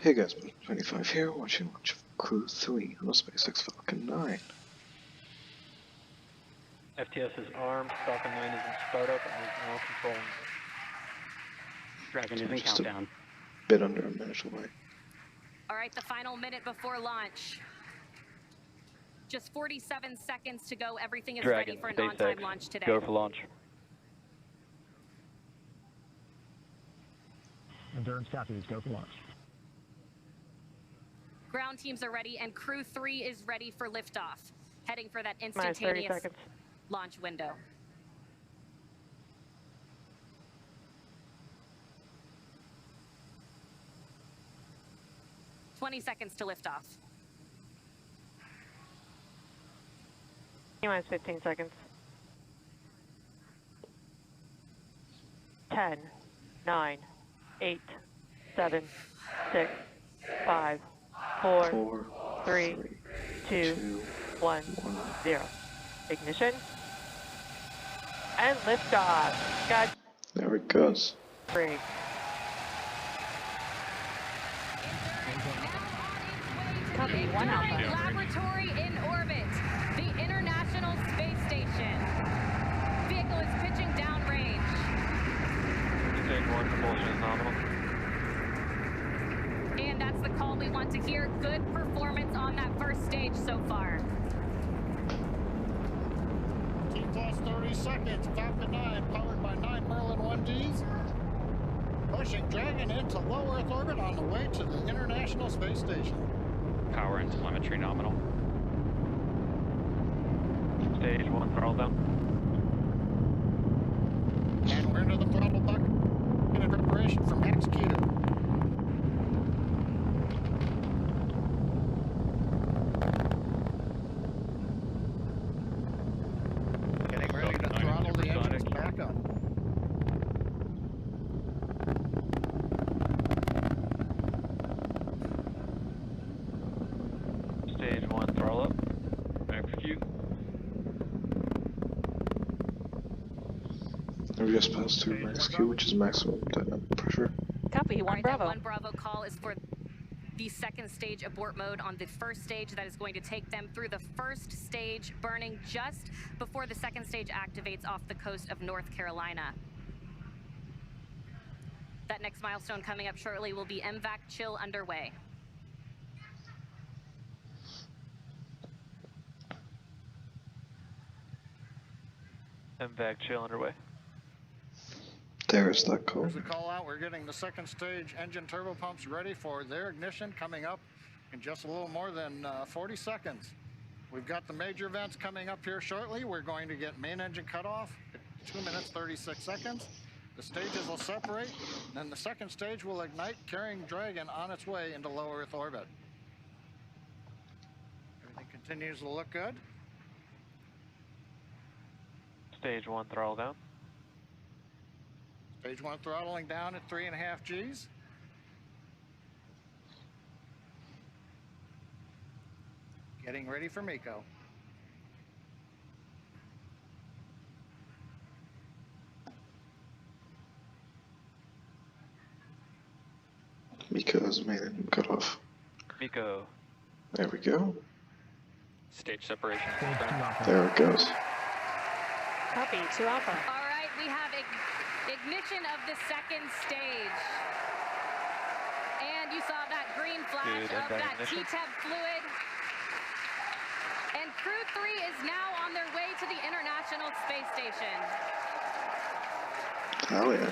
Hey guys, 25 here, watching launch of Crew 3 on the SpaceX Falcon 9. FTS is armed, Falcon 9 is in startup, and is now controlling. Dragon is in Just countdown. a bit under a minute away. All right, the final minute before launch. Just 47 seconds to go. Everything is Dragon, ready for an SpaceX, on-time launch today. go for launch. Endurance copies, go for launch. Ground teams are ready, and Crew 3 is ready for liftoff, heading for that Minus 30 instantaneous seconds. launch window. "20 seconds to liftoff. Minus 15 seconds. 10, 9, 8, 7, 6, 5, 4, 3, 2, 1, 0. Ignition. And liftoff. God, There it goes. free. Copy, 1 Alpha. Laboratory in orbit, the International Space Station. Vehicle is pitching downrange. Stage 1, propulsion is nominal. And that's the call we want to hear. Good performance on that first stage so far. T plus 30 seconds, Falcon 9 powered by 9 Merlin 1Ds. Pushing Dragon into low Earth orbit on the way to the International Space Station. Power and telemetry nominal. Stage 1, throttle down. And we're into the throttle bucket in preparation for max Q. Getting ready to throttle the engines back up. Stage 1, throttle up. Execute. We just passed through max Q, which is maximum dynamic pressure. Copy, All 1 right, that Bravo. 1 Bravo call is for the second stage abort mode on the first stage. That is going to take them through the first stage, burning just before the second stage activates off the coast of North Carolina. That next milestone coming up shortly will be MVAC chill underway. MVAC chill underway. There's that call. As we call out, we're getting the second stage engine turbo pumps ready for their ignition coming up in just a little more than 40 seconds. We've got the major events coming up here shortly. We're going to get main engine cutoff at 2 minutes 36 seconds. The stages will separate, then the second stage will ignite, carrying Dragon on its way into low Earth orbit. Everything continues to look good. Stage 1, throttle down. Stage 1 throttling down at 3.5 Gs. Getting ready for MECO. Miko has made it and cut off. MECO. There we go. Stage separation. There it goes. Copy, 2 Alpha. All right, we have ignition of the second stage. And you saw that green flash Good, of that ignition. TTEP fluid. And Crew 3 is now on their way to the International Space Station. Hell yeah.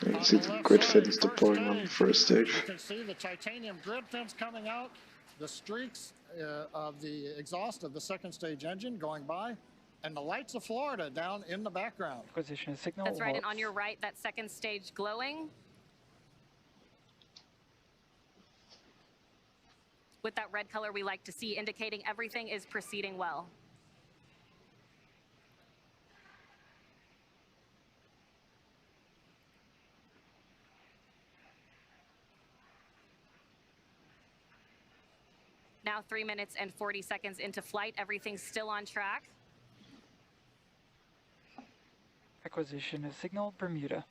You can see the grid fins deploying on the first stage. You can see the titanium grid fins coming out, the streaks of the exhaust of the second stage engine going by, and the lights of Florida down in the background. Acquisition signal. That's right, and on your right, that second stage glowing. With that red color we like to see, indicating everything is proceeding well. Now 3 minutes and 40 seconds into flight. Everything's still on track. Acquisition of signal, Bermuda.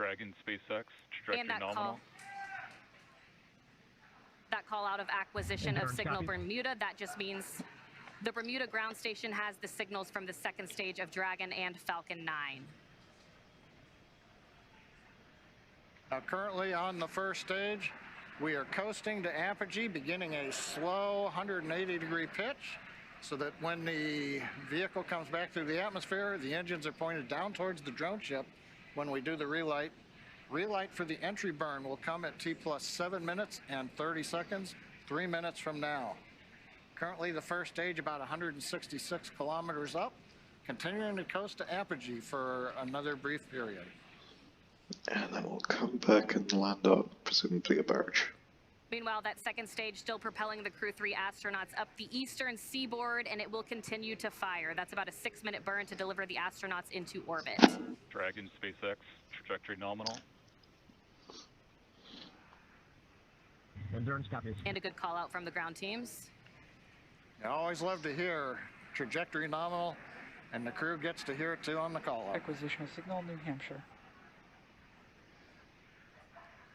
Dragon, SpaceX, trajectory And that nominal. call out of acquisition of Endurance signal copy. Bermuda, that just means the Bermuda ground station has the signals from the second stage of Dragon and Falcon 9. Now, currently on the first stage, we are coasting to apogee, beginning a slow 180-degree pitch, so that when the vehicle comes back through the atmosphere, the engines are pointed down towards the drone ship when we do the relight. Relight for the entry burn will come at T plus 7 minutes and 30 seconds, 3 minutes from now. Currently, the first stage about 166 kilometers up, continuing to coast to apogee for another brief period. And then we'll come back and land on presumably a barge. Meanwhile, that second stage still propelling the Crew 3 astronauts up the eastern seaboard, and it will continue to fire. That's about a 6-minute burn to deliver the astronauts into orbit. Dragon, SpaceX, trajectory nominal. Endurance copies. And a good call out from the ground teams. I always love to hear trajectory nominal, and the crew gets to hear it too on the call out. Acquisition signal, New Hampshire.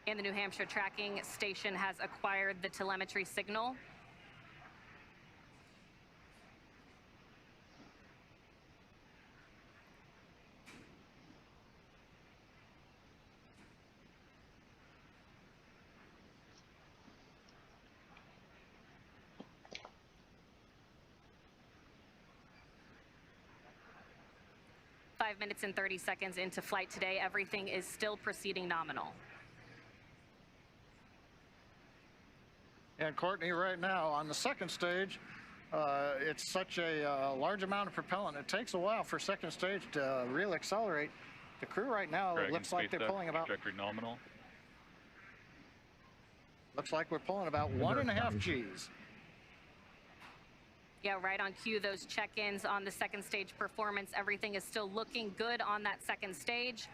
And the New Hampshire tracking station has acquired the telemetry signal. Five minutes and 30 seconds into flight today, everything is still proceeding nominal. And Courtney, right now on the second stage, it's such a large amount of propellant. It takes a while for second stage to really accelerate. The crew right now, Dragon, looks like they're SpaceX, pulling about, trajectory nominal. looks like we're pulling about 1.5 Gs. Yeah, right on cue, those check-ins on the second stage performance. Everything is still looking good on that second stage.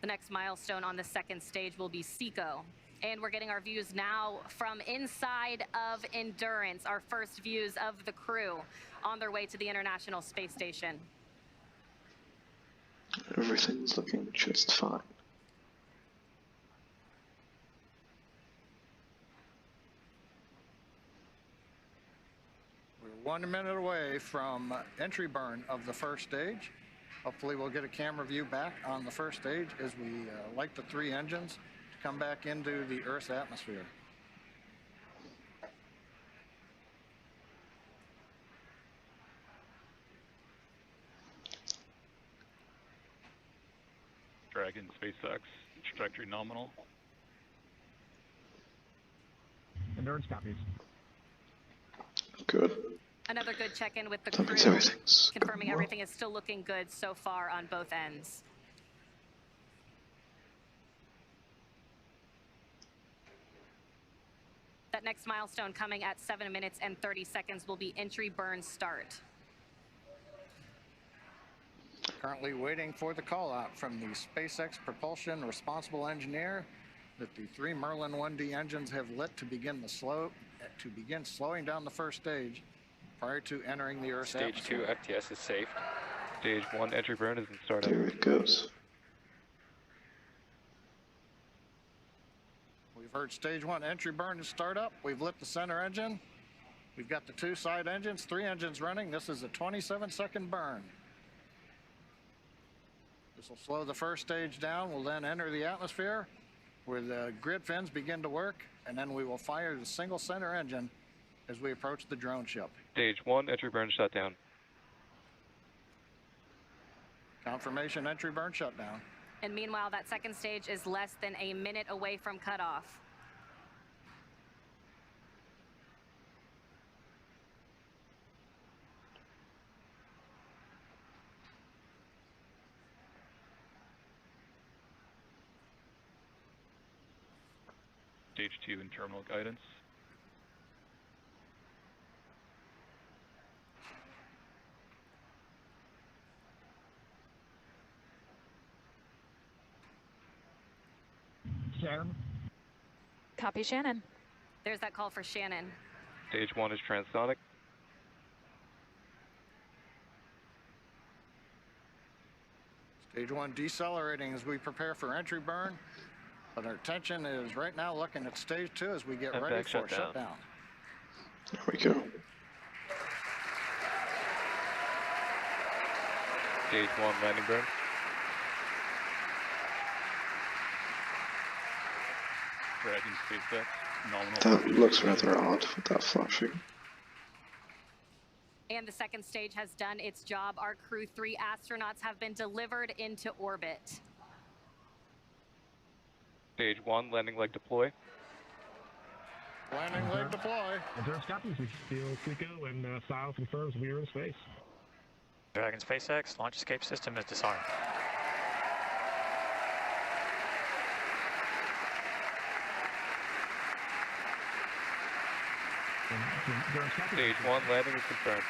The next milestone on the second stage will be SECO. And we're getting our views now from inside of Endurance, our first views of the crew on their way to the International Space Station. Everything's looking just fine. We're 1 minute away from entry burn of the first stage. Hopefully we'll get a camera view back on the first stage as we light the 3 engines to come back into the Earth's atmosphere. Dragon, SpaceX, trajectory nominal. Endurance copies. Good. Another good check-in with the That means crew, everything's confirming going well. everything is still looking good so far on both ends. That next milestone coming at 7 minutes and 30 seconds will be entry burn start. Currently waiting for the call out from the SpaceX propulsion responsible engineer that the 3 Merlin 1D engines have lit to begin slowing down the first stage prior to entering the Earth's Stage atmosphere. 2 FTS is safe. Stage 1 entry burn is in startup. There it goes. We've heard stage 1 entry burn to start up. We've lit the center engine. We've got the 2 side engines, 3 engines running. This is a 27-second burn. This will slow the first stage down. We'll then enter the atmosphere where the grid fins begin to work, and then we will fire the single center engine as we approach the drone ship. Stage 1 entry burn shutdown. Confirmation entry burn shutdown. And meanwhile, that second stage is less than a minute away from cutoff. Stage 2 in terminal guidance. Shannon. Copy, Shannon. There's that call for Shannon. Stage 1 is transonic. Stage 1 decelerating as we prepare for entry burn. But our attention is right now looking at stage 2 as we get ready for shutdown. There we go. Stage 1 landing burn. Dragon SpaceX. Nominal. That looks rather odd with that flashing. And the second stage has done its job. Our Crew 3 astronauts have been delivered into orbit. Stage 1 landing leg deploy. Landing leg deploy. Endurance copies. We feel Clico and SILE confirms we are in space. Dragon SpaceX, launch escape system is disarmed. Stage 1 landing is confirmed.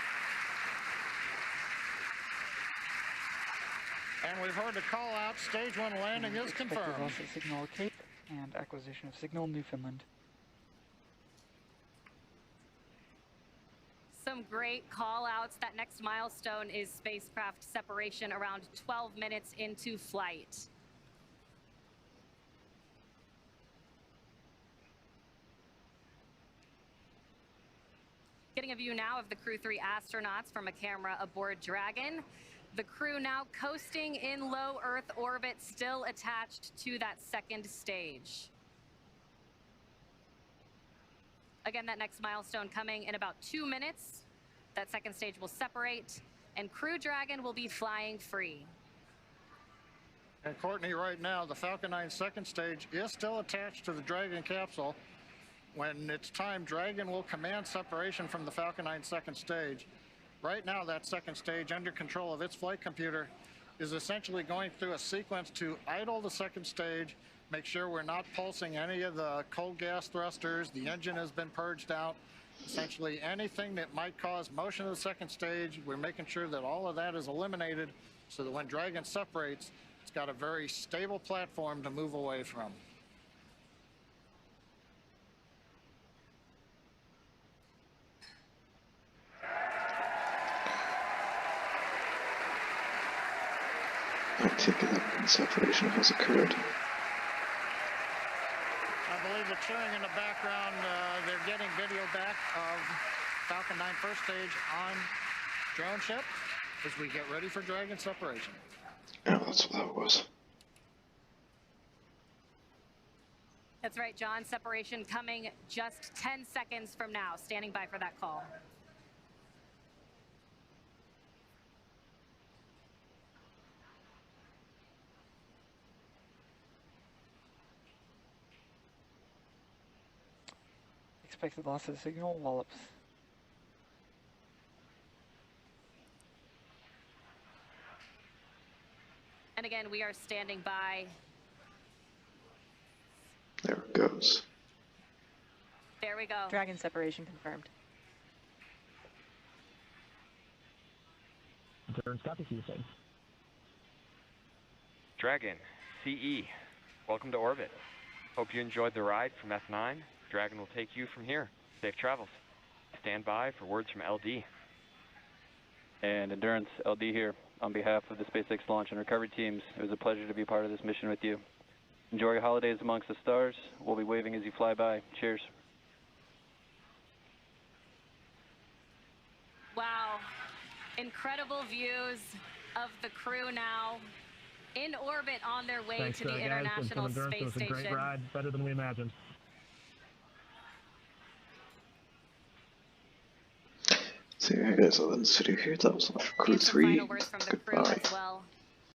And we've heard the call out. Stage 1 landing is confirmed. Loss of signal Cape and acquisition of signal Newfoundland. Some great call outs. That next milestone is spacecraft separation around 12 minutes into flight. Getting a view now of the Crew 3 astronauts from a camera aboard Dragon. The crew now coasting in low Earth orbit, still attached to that second stage. Again, that next milestone coming in about 2 minutes. That second stage will separate, and Crew Dragon will be flying free. And Courtney, right now, the Falcon 9 second stage is still attached to the Dragon capsule. When it's time, Dragon will command separation from the Falcon 9 second stage. Right now, that second stage, under control of its flight computer, is essentially going through a sequence to idle the second stage, make sure we're not pulsing any of the cold gas thrusters, the engine has been purged out. Essentially anything that might cause motion of the second stage, we're making sure that all of that is eliminated so that when Dragon separates, it's got a very stable platform to move away from. I take it that separation has occurred. I believe the cheering in the background, they're getting video back of Falcon 9 first stage on drone ship as we get ready for Dragon separation. Oh, that's what that was. That's right, John. Separation coming just 10 seconds from now. Standing by for that call. Expected loss of signal Wallops. And again, we are standing by. There it goes. There we go. Dragon separation confirmed. Endurance copies. You say. Dragon, CE, welcome to orbit. Hope you enjoyed the ride from F9. Dragon will take you from here. Safe travels. Stand by for words from LD. And Endurance, LD here. On behalf of the SpaceX launch and recovery teams, it was a pleasure to be part of this mission with you. Enjoy your holidays amongst the stars. We'll be waving as you fly by. Cheers. Wow. Incredible views of the crew now in orbit on their way Thanks, to the guys. International Endurance, Space it was a great Station. ride, better than we imagined. So yeah guys, I'll end this video here. That was all for Crew And some 3. final words from the crew Goodbye. as well.